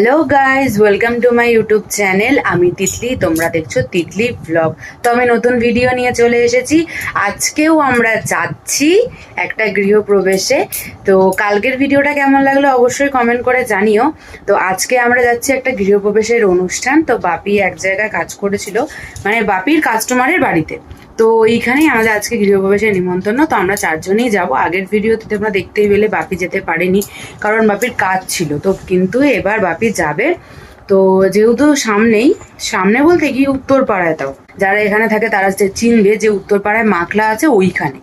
Hello guys, welcome to my YouTube channel. আমি তিতলি, তোমরা দেখছো তিতলি ব্লগ। তো আমি নতুন ভিডিও নিয়ে চলে এসেছি। আজকেও আমরা যাচ্ছি একটা গৃহপ্রবেশে। তো কালকের ভিডিওটা কেমন লাগলো অবশ্যই কমেন্ট করে জানিও। তো আজকে আমরা যাচ্ছি একটা গৃহপ্রবেশের অনুষ্ঠান। তো বাপি এক জায়গায় কাজ করেছিল, মানে বাপির কাস্টমারের বাড়িতে। তো এইখানেই আমাদের আজকে গৃহপ্রবেশের নিমন্ত্রণ। তো আমরা চারজনেই যাব। আগের ভিডিওতে তোমরা দেখতেই পেলে বাপি যেতে পারেনি, কারণ বাপির কাজ ছিল। তো কিন্তু এবার বাপি যাবে। তো যেহেতু সামনে বলতে কি উত্তরপাড়ায়, তাও যারা এখানে থাকে তারা চিনবে যে উত্তরপাড়ায় মাখলা আছে ওইখানে।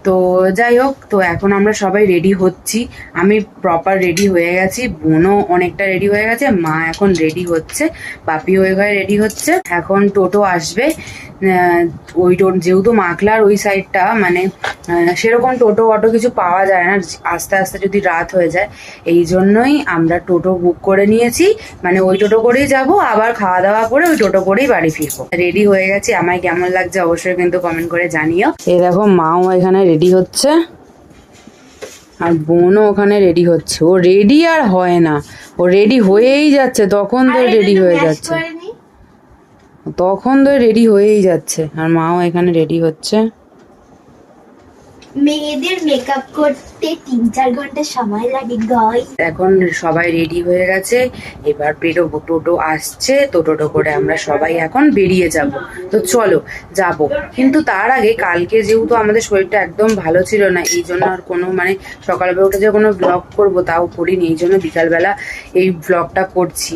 তো যাই হোক, তো এখন আমরা সবাই রেডি হচ্ছি। আমি প্রপার রেডি হয়ে গেছি, বোনও অনেকটা রেডি হয়ে গেছে, মা এখন রেডি হচ্ছে, বাপি ওই ঘরে রেডি হচ্ছে। এখন টোটো আসবে। ওই যেহেতু মাখলার ওই সাইডটা মানে সেরকম টোটো অটো কিছু পাওয়া যায় না, আস্তে আস্তে যদি রাত হয়ে যায়। এই জন্যই আমরা টোটো বুক করে নিয়েছি, মানে ওই টোটো করেই যাব, আবার খাওয়া দাওয়া করে ওই টোটো করেই বাড়ি ফিরবো। রেডি হয়ে গেছি, আমায় কেমন লাগছে অবশ্যই কিন্তু কমেন্ট করে জানিও। এই দেখো, মাও এখানে রেডি হচ্ছে আর বোনও ওখানে রেডি হচ্ছে। ও রেডি আর হয় না, ও রেডি হয়েই যাচ্ছে, তখন তো রেডি হয়ে যাচ্ছে, আর মাও এখানে রেডি হচ্ছে। মেয়েদের মেকআপ করতে 3-4 ঘন্টা সময় লাগে গাইস। এখন সবাই রেডি হয়ে গেছে, এবার বেরোবো। টোটো আসছে, তো টোটো করে আমরা সবাই এখন বেরিয়ে যাব। তো চলো যাব। কিন্তু তার আগে, কালকে যেহেতু আমাদের শরীরটা একদম ভালো ছিল না, এই জন্য আর কোনো মানে সকালবেলা উঠে যে কোনো ব্লগ করবো তাও করিনি। এই জন্য বিকালবেলা এই ব্লগটা করছি।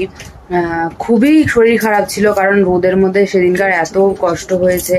খুবই শরীর খারাপ ছিল, কারণ রোদের মধ্যে সেদিনকার এত কষ্ট হয়েছে,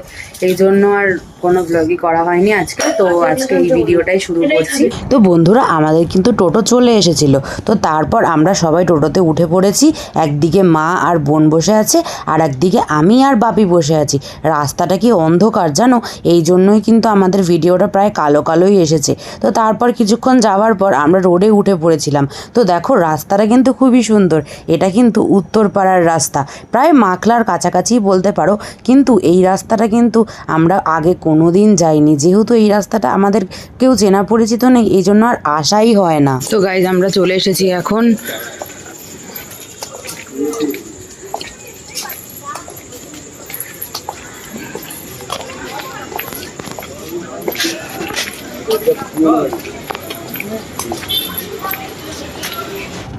এই জন্য আর কোনো ব্লগই করা হয়নি আজকে। তো আজকে এই ভিডিওটাই শুরু করছি। তো বন্ধুরা, আমাদের কিন্তু টোটো চলে এসেছিল। তো তারপর আমরা সবাই টোটোতে উঠে পড়েছি। একদিকে মা আর বোন বসে আছে, আর একদিকে আমি আর বাপি বসে আছি। রাস্তাটা কি অন্ধকার জানো, এই জন্যই কিন্তু আমাদের ভিডিওটা প্রায় কালো কালোই এসেছে। তো তারপর কিছুক্ষণ যাওয়ার পর আমরা রোডে উঠে পড়েছিলাম। তো দেখো, রাস্তাটা কিন্তু খুবই সুন্দর। এটা কিন্তু উত্তরপাড়ার রাস্তা, প্রায় মাখলার কাছাকাছি বলতে পারো। কিন্তু এই রাস্তাটা কিন্তু আমরা আগে কোনো দিন যাইনি, যেহেতু এই রাস্তাটা আমাদের কেউ চেনা পরিচিত নেই, এই জন্য আর আসাই হয় না। তো গাইজ, আমরা চলে এসেছি এখন।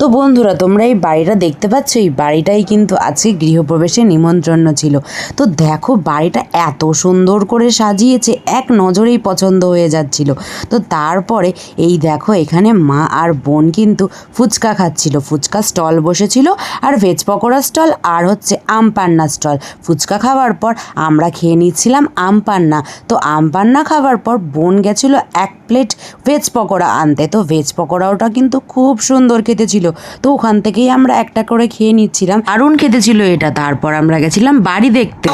তো বন্ধুরা, তোমরা এই বাড়িটা দেখতে পাচ্ছ, এই বাড়িটাই কিন্তু আজকে গৃহপ্রবেশে নিমন্ত্রণ ছিল। তো দেখো, বাড়িটা এত সুন্দর করে সাজিয়েছে, এক নজরেই পছন্দ হয়ে যাচ্ছিল। তো তারপরে এই দেখো, এখানে মা আর বোন কিন্তু ফুচকা খাচ্ছিল। ফুচকা স্টল বসেছিল, আর ভেজ পকোড়া স্টল, আর হচ্ছে আম পান্না স্টল। ফুচকা খাওয়ার পর আমরা খেয়ে নিচ্ছিলাম আম পান্না। তো আম পান্না খাওয়ার পর বোন গেছিল 1 প্লেট ভেজ পকোড়া আনতে। তো ভেজ পকোড়াটা কিন্তু খুব সুন্দর খেতে ছিল। তো ওখান থেকেই আমরা একটা করে খেয়ে নিচ্ছিলাম, দারুণ খেতে ছিল এটা। তারপর আমরা গেছিলাম বাড়ি দেখতে।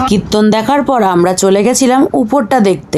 কীর্তন দেখার পর আমরা চলে গেছিলাম উপরটা দেখতে।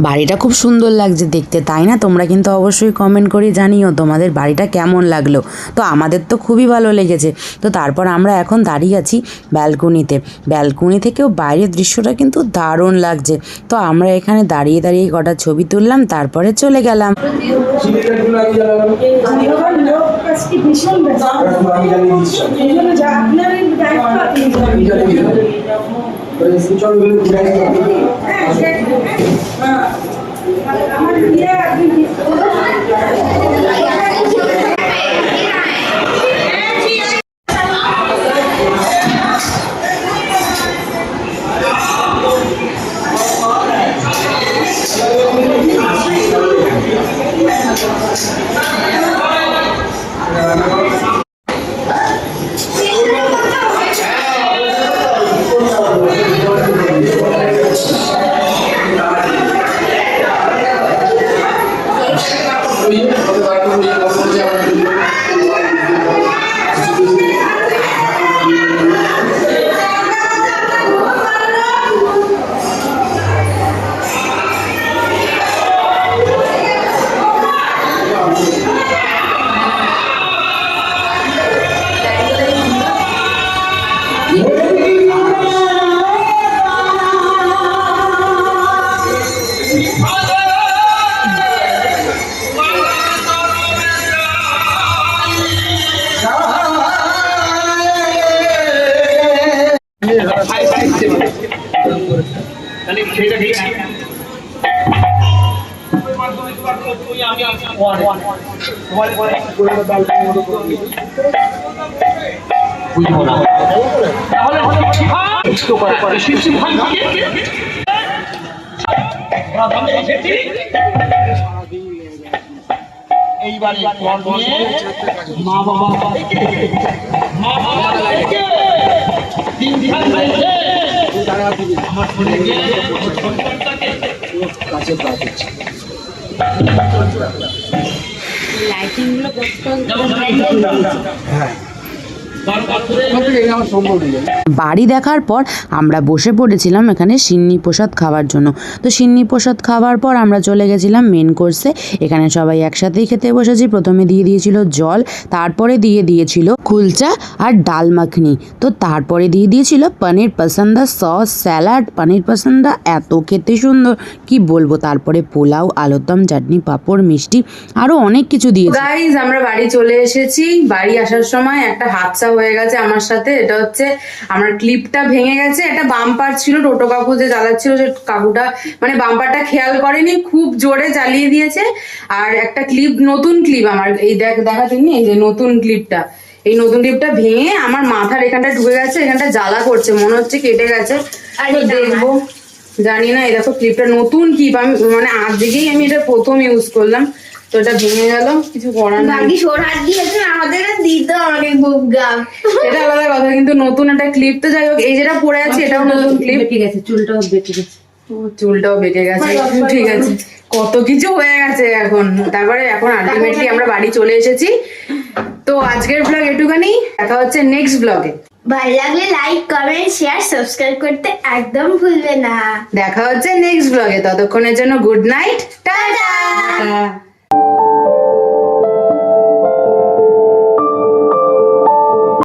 বাড়িটা খুব সুন্দর লাগছে দেখতে, তাই না? তোমরা কিন্তু অবশ্যই কমেন্ট করে জানিও তোমাদের বাড়িটা কেমন লাগলো। তো আমাদের তো খুবই ভালো লেগেছে। তো তারপর আমরা এখন দাঁড়িয়ে আছি ব্যালকনিতে। ব্যালকনি থেকেও বাইরের দৃশ্যটা কিন্তু দারুণ লাগছে। তো আমরা এখানে দাঁড়িয়ে দাঁড়িয়ে কটা ছবি তুললাম, তারপরে চলে গেলাম। এইবারে মা বাবা তিন ধান রয়েছে আমার ছেলেকে কাছে প্রার্থনা লাইটিং গুলো বাড়ি দেখার পর আমরা বসে পড়েছিলাম এখানে সিন্নি প্রসাদ খাওয়ার জন্য। তো সিন্নি প্রসাদ খাওয়ার পর আমরা চলে গেছিলাম মেন কোর্সে। এখানে সবাই একসাথেই খেতে বসেছি। প্রথমে দিয়ে দিয়েছিল জল, তারপরে দিয়ে দিয়েছিল কুলচা আর ডাল মাখনি, তো তারপরে দিয়ে দিয়েছিল পনির পসন্দা সস, স্যালাড। পনির পসন্দা এত খেতে সুন্দর কি বলবো। তারপরে পোলাও, আলুর দম, চাটনি, পাঁপড়, মিষ্টি, আরো অনেক কিছু দিয়েছে। গাইজ আমরা বাড়ি চলে এসেছি। বাড়ি আসার সময় একটা হাদসা হয়ে গেছে আমার সাথে। এটা হচ্ছে আমার ক্লিপটা ভেঙে গেছে। একটা বাম্পার ছিল, টোটো কাকু যে চালাচ্ছিল, যে কাকুটা মানে বাম্পারটা খেয়াল করেনি, খুব জোরে চালিয়ে দিয়েছে। আর একটা ক্লিপ, নতুন ক্লিপ আমার, এই দেখাচ্ছেন এই যে নতুন ক্লিপটা, এই নতুন ক্লিপটা ভেঙে আমার মাথার এখানটা ঢুকে গেছে। এখানটা জ্বালা করছে, মনে হচ্ছে কেটে গেছে। তো দেখবো, জানি না। এই দেখো ক্লিপটা নতুন ক্লিপ, আমি মানে আজকেই আমি এটা প্রথম ইউজ করলাম। তো এটা ভেঙে গেল, কিছু করার নেই। বাকি সোনার দিয়েছে আমাদের দিতে আমাকে খুব গাম। এটা আলাদা কথা, কিন্তু নতুন একটা ক্লিপ। তো যাই হোক, এই যেটা পরে আছে এটাও নতুন ক্লিপ। বেঁকে গেছে, চুলটাও বেঁকে গেছে। চুলটাও বেঁকে গেছে, ঠিক আছে, কত কিছু হয়ে গেছে এখন। তারপরে এখন আলটিমেটলি আমরা বাড়ি চলে এসেছি। তো আজকের ব্লগ এটুখানি, দেখা হচ্ছে নেক্সট ব্লগে। ভালো লাগলে লাইক, কমেন্ট, শেয়ার, সাবস্ক্রাইব করতে একদম ভুলবে না। দেখা হচ্ছে নেক্সট ব্লগে। ততক্ষণের জন্য গুড নাইট, টাটা।